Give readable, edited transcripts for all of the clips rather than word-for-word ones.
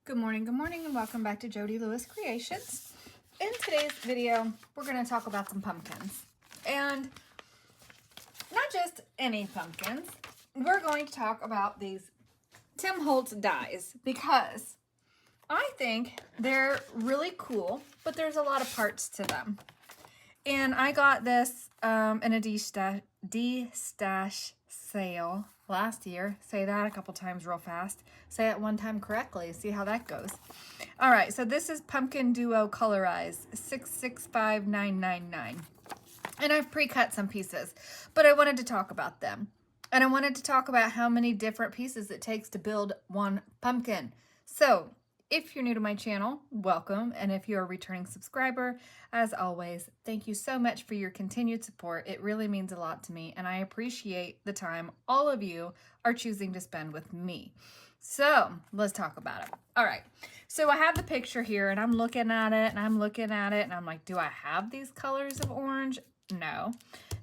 Good morning, and welcome back to Jody Lewis Creations. In today's video, we're going to talk about some pumpkins. And not just any pumpkins. We're going to talk about these Tim Holtz dies because I think they're really cool, but there's a lot of parts to them. And I got this in a D-stash sale last year. Say that a couple times real fast. Say it one time correctly. See how that goes. All right, so this is Pumpkin Duo Colorize 665999. And I've pre-cut some pieces, but I wanted to talk about them. And I wanted to talk about how many different pieces it takes to build one pumpkin. So if you're new to my channel, welcome. And if you're a returning subscriber, as always, thank you so much for your continued support. It really means a lot to me, and I appreciate the time all of you are choosing to spend with me. So let's talk about it. All right. So I have the picture here, and I'm looking at it, and I'm looking at it, and I'm like, do I have these colors of orange? No.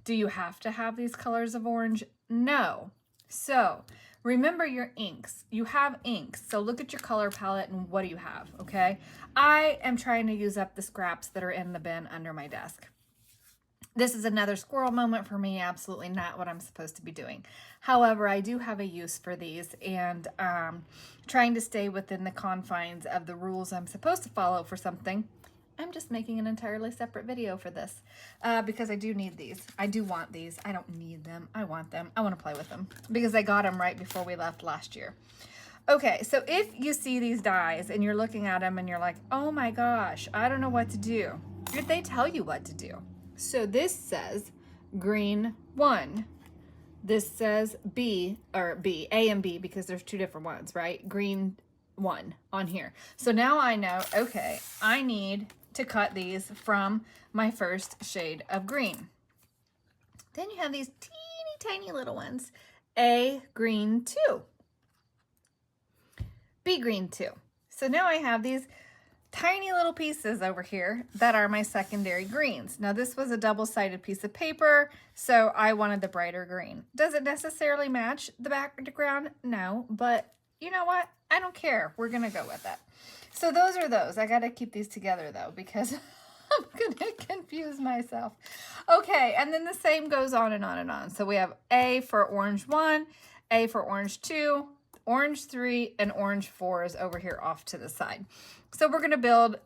Do you have to have these colors of orange? No. So remember your inks. You have inks. So look at your color palette and what do you have, okay? I am trying to use up the scraps that are in the bin under my desk. This is another squirrel moment for me. Absolutely not what I'm supposed to be doing. However, I do have a use for these, and trying to stay within the confines of the rules I'm supposed to follow for something. I'm just making an entirely separate video for this because I do need these. I do want these. I don't need them. I want them. I want to play with them because I got them right before we left last year. Okay, so if you see these dies and you're looking at them and you're like, oh my gosh, I don't know what to do. If they tell you what to do. So this says green 1. This says A and B, because there's two different ones, right? Green 1 on here. So now I know, okay, I need to cut these from my first shade of green. Then you have these teeny tiny little ones. A green 2. B green 2. So now I have these tiny little pieces over here that are my secondary greens. Now this was a double-sided piece of paper, so I wanted the brighter green. Does it necessarily match the background? No, but you know what? I don't care. We're gonna go with it. So those are those. I gotta keep these together though because I'm gonna confuse myself. Okay, and then the same goes on and on and on. So we have A for orange 1, A for orange 2, orange 3, and orange 4 is over here off to the side. So we're gonna build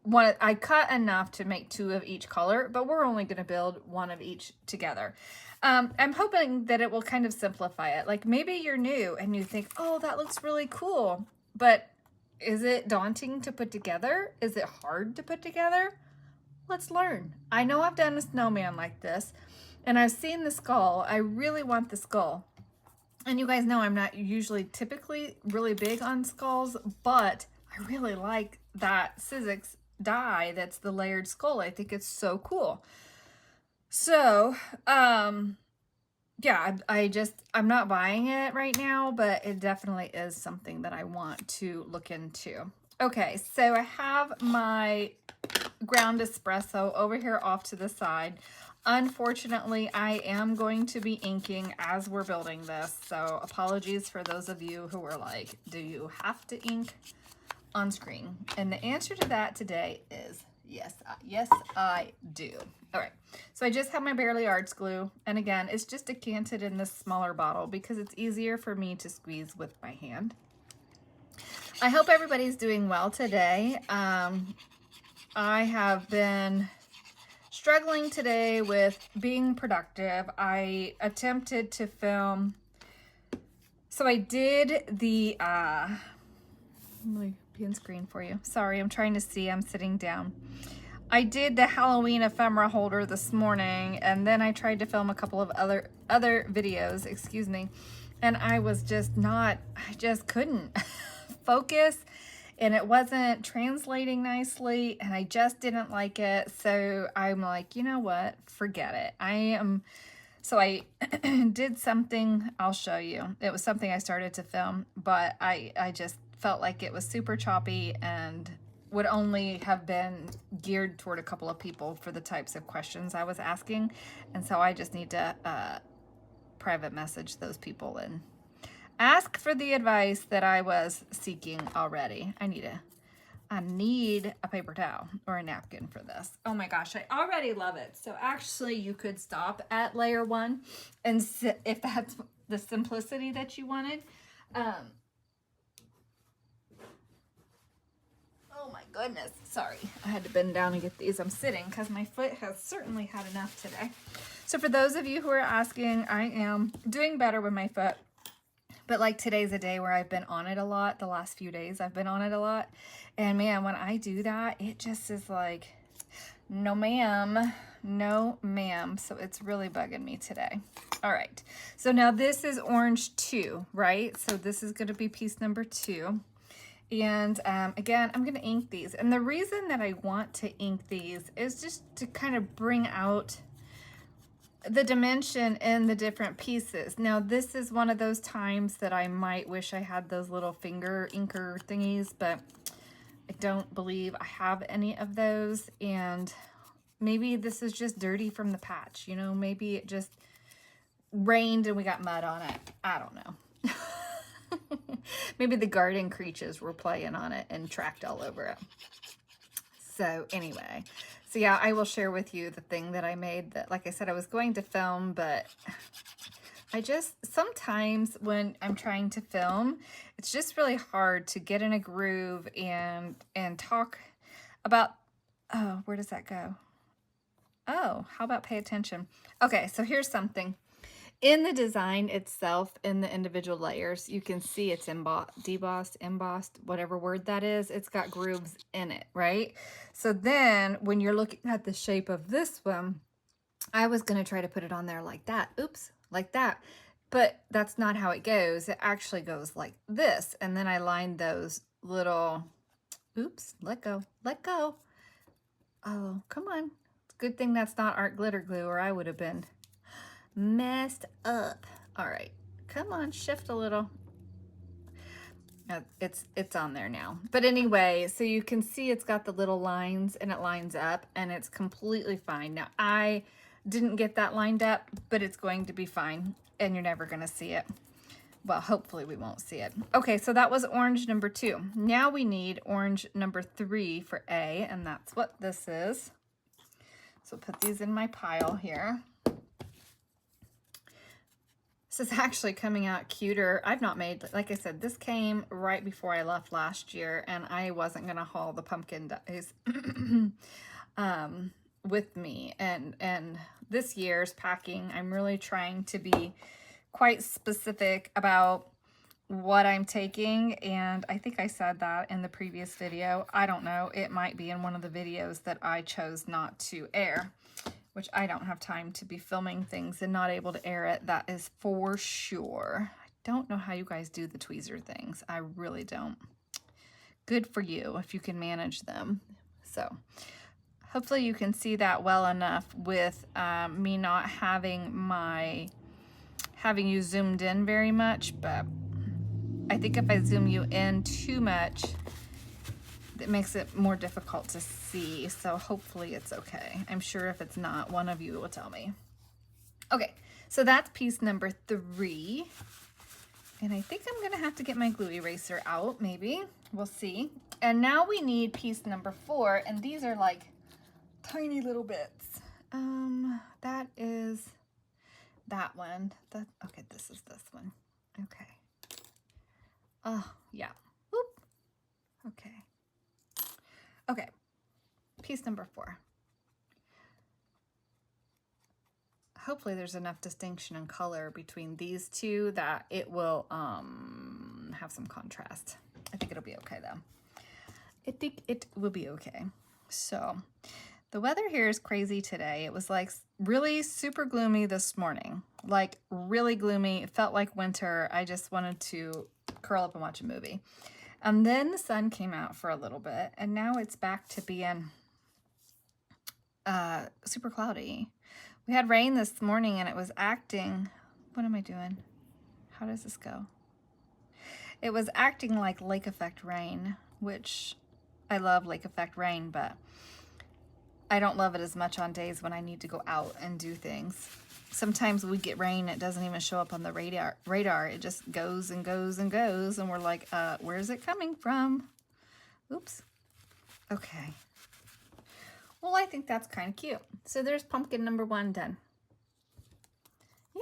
one. I cut enough to make 2 of each color, but we're only gonna build 1 of each together. I'm hoping that it will kind of simplify it. Like maybe you're new and you think, oh, that looks really cool, but is it daunting to put together? Is it hard to put together? Let's learn. I know I've done a snowman like this, and I've seen the skull. I really want the skull. And you guys know I'm not usually typically really big on skulls, but I really like that Sizzix die that's the layered skull. I think it's so cool. So, yeah, I'm not buying it right now, but it definitely is something that I want to look into. Okay, so I have my ground espresso over here off to the side. Unfortunately, I am going to be inking as we're building this, so apologies for those of you who are like, do you have to ink on screen? And the answer to that today is yes, I do. All right, so I just have my Barely Arts glue, and again, it's just decanted in this smaller bottle because it's easier for me to squeeze with my hand. I hope everybody's doing well today. I have been struggling today with being productive. I attempted to film, so I did the, let me be on screen for you. Sorry, I'm trying to see, I'm sitting down. I did the Halloween ephemera holder this morning, and then I tried to film a couple of other videos, excuse me, and I just couldn't focus, and it wasn't translating nicely, and I just didn't like it. So I'm like, you know what, forget it. So I did something, I'll show you. It was something I started to film, but I just felt like it was super choppy and would only have been geared toward a couple of people for the types of questions I was asking. And so I just need to private message those people and ask for the advice that I was seeking already. I need a paper towel or a napkin for this. Oh my gosh, I already love it. So actually you could stop at layer 1 and if that's the simplicity that you wanted. Oh my goodness, sorry. I had to bend down and get these. I'm sitting because my foot has certainly had enough today. So for those of you who are asking, I am doing better with my foot. But like today's a day where I've been on it a lot. The last few days I've been on it a lot. And man, when I do that, it just is like, no ma'am, no ma'am. So it's really bugging me today. All right. So now this is orange 2, right? So this is going to be piece number 2. And again, I'm going to ink these. And the reason that I want to ink these is just to kind of bring out the dimension in the different pieces. Now, this is one of those times that I might wish I had those little finger inker thingies, but I don't believe I have any of those. And maybe this is just dirty from the patch. You know, maybe it just rained and we got mud on it. I don't know. Maybe the garden creatures were playing on it and tracked all over it. So anyway, so yeah, I will share with you the thing that I made that, like I said, I was going to film, but I just, sometimes when I'm trying to film, it's just really hard to get in a groove and talk about, oh, where does that go? Oh, how about pay attention? Okay, so here's something. In the design itself, in the individual layers, you can see it's embossed, whatever word that is. It's got grooves in it, right? So then when you're looking at the shape of this one, I was going to try to put it on there like that. Oops, like that. But that's not how it goes. It actually goes like this. And then I lined those little, oops, let go. Oh, come on. Good thing that's not art glitter glue or I would have been messed up. All right, come on, shift a little. It's on there now. But anyway, so you can see it's got the little lines and it lines up and it's completely fine. Now I didn't get that lined up, but it's going to be fine and you're never going to see it. Well, hopefully we won't see it. Okay, so that was orange number 2. Now we need orange number 3 for A, and that's what this is. So put these in my pile here. This is actually coming out cuter. I've not made, like I said, this came right before I left last year, and I wasn't going to haul the pumpkin dies with me. And this year's packing, I'm really trying to be quite specific about what I'm taking, and I think I said that in the previous video. I don't know. It might be in one of the videos that I chose not to air, which I don't have time to be filming things and not able to air it. That is for sure. I don't know how you guys do the tweezer things. I really don't. Good for you if you can manage them. So hopefully you can see that well enough with me not having you zoomed in very much, but I think if I zoom you in too much, it makes it more difficult to see, so hopefully it's okay. I'm sure if it's not, one of you will tell me. Okay, so that's piece number 3. And I think I'm going to have to get my glue eraser out, maybe. We'll see. And now we need piece number 4, and these are like tiny little bits. That is that one. Okay, this is this one. Okay. Oh, yeah. Whoop. Okay. Okay, piece number 4. Hopefully there's enough distinction in color between these two that it will have some contrast. I think it'll be okay though. I think it will be okay. So the weather here is crazy today. It was like really super gloomy this morning, like really gloomy. It felt like winter. I just wanted to curl up and watch a movie. And then the sun came out for a little bit, and now it's back to being super cloudy. We had rain this morning, and it was acting, what am I doing? How does this go? It was acting like lake effect rain, which I love lake effect rain, but I don't love it as much on days when I need to go out and do things. Sometimes we get rain, it doesn't even show up on the radar. It just goes and goes and goes, and we're like, where's it coming from? Oops. Okay. Well, I think that's kind of cute. So there's pumpkin number 1 done.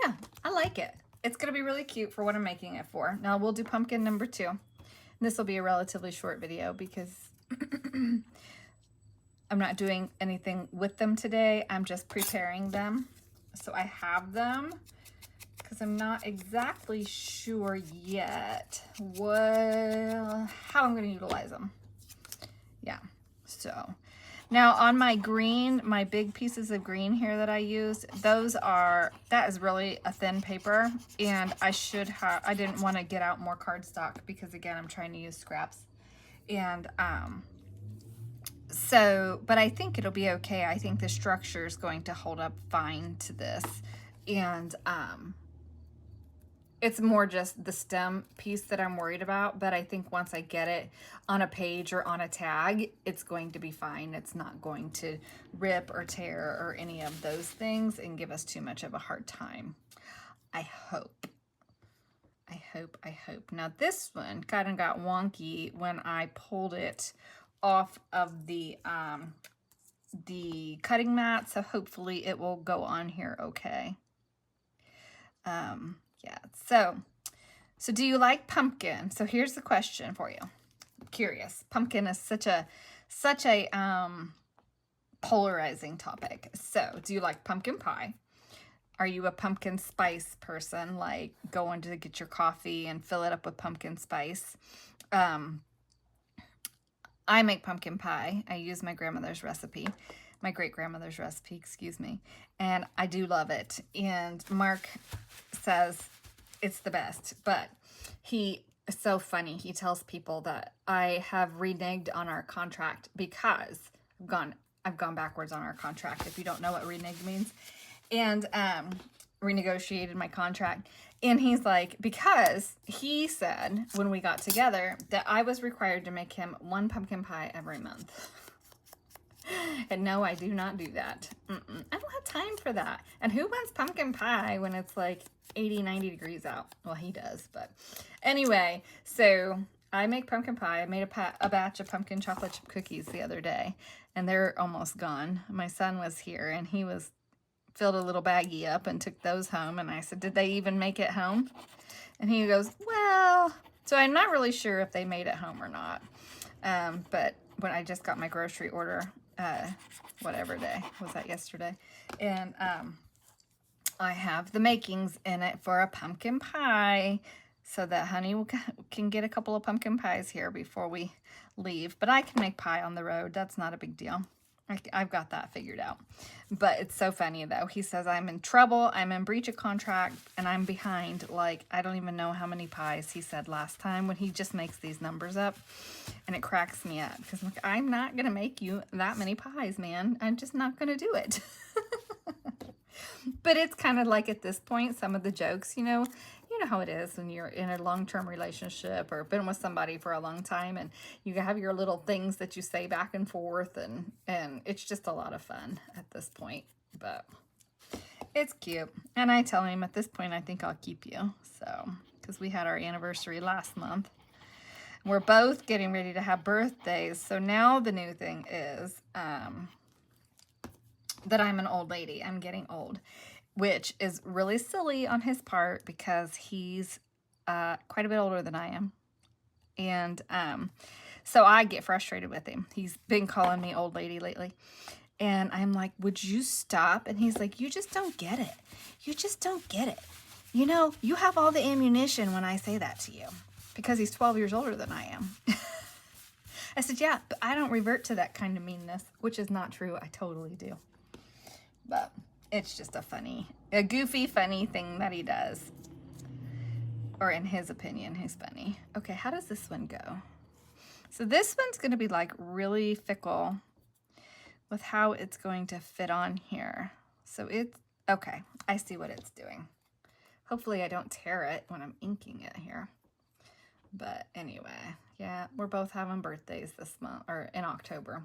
Yeah, I like it. It's going to be really cute for what I'm making it for. Now we'll do pumpkin number 2. This will be a relatively short video because I'm not doing anything with them today. I'm just preparing them. So I have them because I'm not exactly sure yet how I'm going to utilize them. Yeah, so now on my green, my big pieces of green here that I used, that is really a thin paper, and I didn't want to get out more cardstock because again, I'm trying to use scraps. And but I think it'll be okay. I think the structure is going to hold up fine to this. And it's more just the stem piece that I'm worried about. But I think once I get it on a page or on a tag, it's going to be fine. It's not going to rip or tear or any of those things and give us too much of a hard time. I hope. I hope. Now this one kind of got wonky when I pulled it off of the cutting mat, so hopefully it will go on here okay. Yeah, so do you like pumpkin? So here's the question for you. I'm curious. Pumpkin is such a polarizing topic. So do you like pumpkin pie? Are you a pumpkin spice person, like going to get your coffee and fill it up with pumpkin spice? I make pumpkin pie. I use my grandmother's recipe, my great-grandmother's recipe, excuse me, and I do love it. And Mark says it's the best, but he is so funny. He tells people that I have reneged on our contract because I've gone backwards on our contract, if you don't know what reneged means, and renegotiated my contract. And he's like, because he said when we got together that I was required to make him 1 pumpkin pie every month. And no, I do not do that. I don't have time for that. And who wants pumpkin pie when it's like 80, 90 degrees out? Well, he does, but anyway, so I make pumpkin pie. I made a batch of pumpkin chocolate chip cookies the other day, and they're almost gone. My son was here, and he filled a little baggie up and took those home. And I said, did they even make it home? And he goes, well, so I'm not really sure if they made it home or not. But when I just got my grocery order, whatever day was that, yesterday, and I have the makings in it for a pumpkin pie, so that honey can get a couple of pumpkin pies here before we leave. But I can make pie on the road. That's not a big deal. I've got that figured out. But it's so funny, though. He says I'm in trouble, I'm in breach of contract, and I'm behind, like, I don't even know how many pies he said last time, when he just makes these numbers up. And it cracks me up, because I'm not going to make you that many pies, man. I'm just not going to do it. But it's kind of like, at this point, some of the jokes, you know how it is when you're in a long-term relationship or been with somebody for a long time, and you have your little things that you say back and forth, and it's just a lot of fun at this point. But it's cute. And I tell him at this point, I think I'll keep you. So, because we had our anniversary last month. We're both getting ready to have birthdays. So now the new thing is that I'm an old lady. I'm getting old, which is really silly on his part because he's quite a bit older than I am. And so I get frustrated with him. He's been calling me old lady lately. And I'm like, would you stop? And he's like, you just don't get it. You just don't get it. You know, you have all the ammunition when I say that to you, because he's 12 years older than I am. I said, yeah, but I don't revert to that kind of meanness, which is not true. I totally do. But it's just a goofy, funny thing that he does. Or in his opinion, he's funny. Okay, how does this one go? So this one's going to be like really fickle with how it's going to fit on here. So it's, okay, I see what it's doing. Hopefully I don't tear it when I'm inking it here. But anyway, yeah, we're both having birthdays this month, or in October.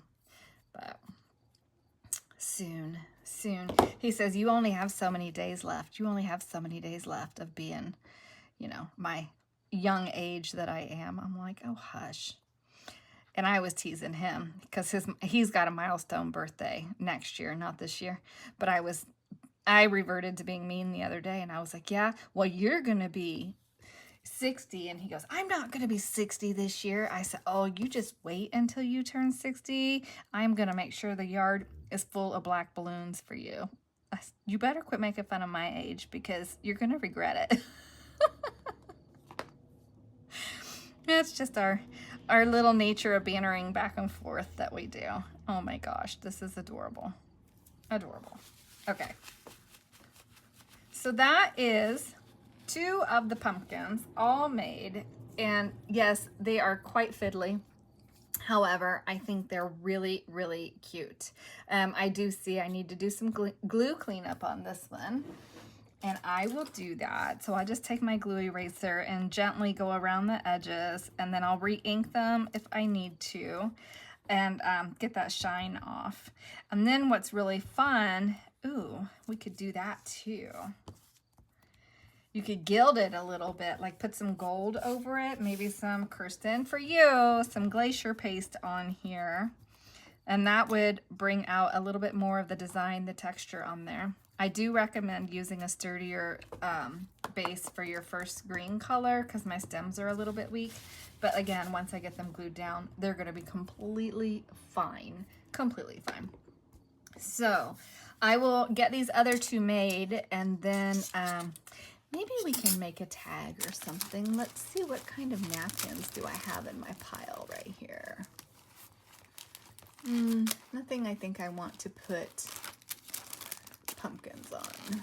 But Soon, soon. He says, you only have so many days left. You only have so many days left of being, you know, my young age that I am. I'm like, oh, hush. And I was teasing him because he's got a milestone birthday next year, not this year. But I reverted to being mean the other day, and I was like, yeah, well, you're going to be 60. And he goes, I'm not going to be 60 this year. I said, oh, you just wait until you turn 60. I'm going to make sure the yard is full of black balloons for you. You better quit making fun of my age because you're going to regret it. It's just our little nature of bantering back and forth that we do. Oh my gosh, this is adorable. Adorable. Okay. So that is 2 of the pumpkins all made. And yes, they are quite fiddly. However, I think they're really, really cute. I do see I need to do some glue cleanup on this one. And I will do that. So I just take my glue eraser and gently go around the edges, and then I'll re-ink them if I need to, and get that shine off. And then what's really fun, ooh, we could do that too. You could gild it a little bit, like put some gold over it, maybe some, Kirsten, for you, some glacier paste on here. And that would bring out a little bit more of the design, the texture on there. I do recommend using a sturdier base for your first green color because my stems are a little bit weak. But again, once I get them glued down, they're going to be completely fine. Completely fine. So I will get these other 2 made, and then maybe we can make a tag or something. Let's see, what kind of napkins do I have in my pile right here? Nothing I think I want to put pumpkins on.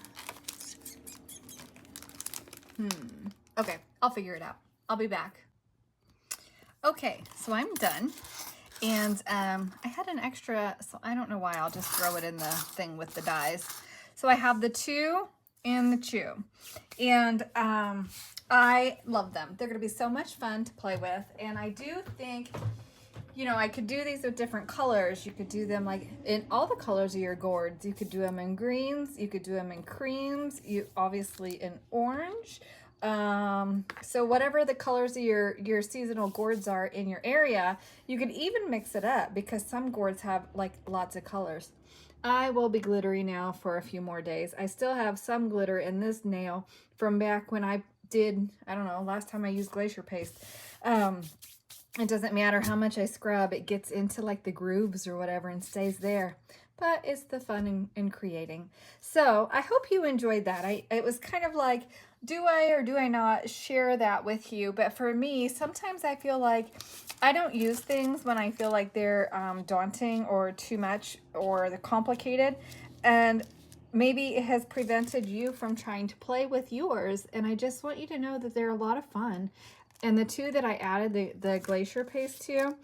Okay, I'll figure it out. I'll be back. Okay, so I'm done. And I had an extra, so I don't know why. I'll just throw it in the thing with the dies. So I have the 2 and the 2. And I love them. They're going to be so much fun to play with. And I do think, you know, I could do these with different colors. You could do them like in all the colors of your gourds. You could do them in greens. You could do them in creams. You obviously in orange. So whatever the colors of your seasonal gourds are in your area, you could even mix it up because some gourds have like lots of colors. I will be glittery now for a few more days. I still have some glitter in this nail from back when I did, I don't know, last time I used glacier paste. It doesn't matter how much I scrub, it gets into like the grooves or whatever and stays there. But it's the fun in creating. So I hope you enjoyed that. It was kind of like, do I or do I not share that with you? But for me, sometimes I feel like I don't use things when I feel like they're daunting or too much or they're complicated. And maybe it has prevented you from trying to play with yours. And I just want you to know that they're a lot of fun. And the 2 that I added the glacier paste to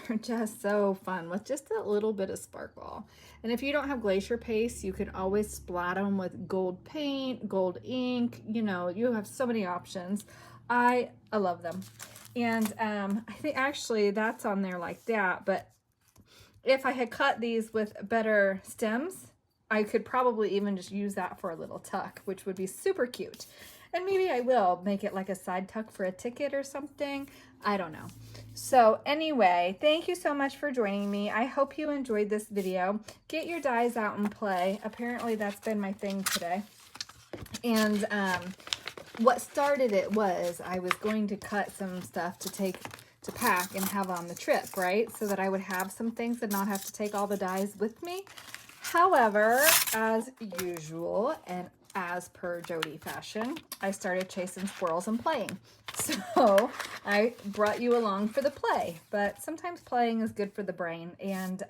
are just so fun with just a little bit of sparkle. And if you don't have glacier paste, you can always splat them with gold paint, gold ink. You know, you have so many options. I love them. And I think actually that's on there like that. But if I had cut these with better stems, I could probably even just use that for a little tuck, which would be super cute. And maybe I will make it like a side tuck for a ticket or something. I don't know. So anyway, thank you so much for joining me. I hope you enjoyed this video. Get your dies out and play. Apparently that's been my thing today. And what started it was I was going to cut some stuff to take to pack and have on the trip, right? So that I would have some things and not have to take all the dies with me. However, as usual, and as per Jody fashion, I started chasing squirrels and playing. So I brought you along for the play, but sometimes playing is good for the brain. And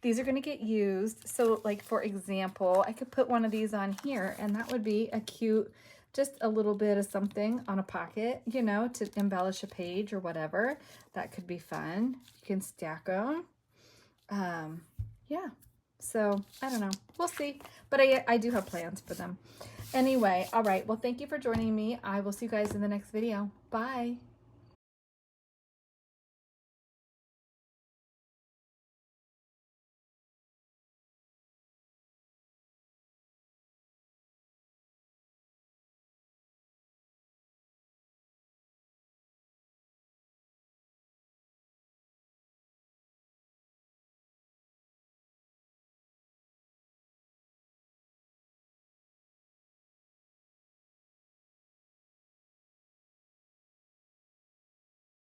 these are going to get used. So like, for example, I could put one of these on here and that would be a cute, just a little bit of something on a pocket, you know, to embellish a page or whatever. That could be fun. You can stack them. Yeah. So I don't know. We'll see. But I do have plans for them. Anyway, all right. Well, thank you for joining me. I will see you guys in the next video. Bye.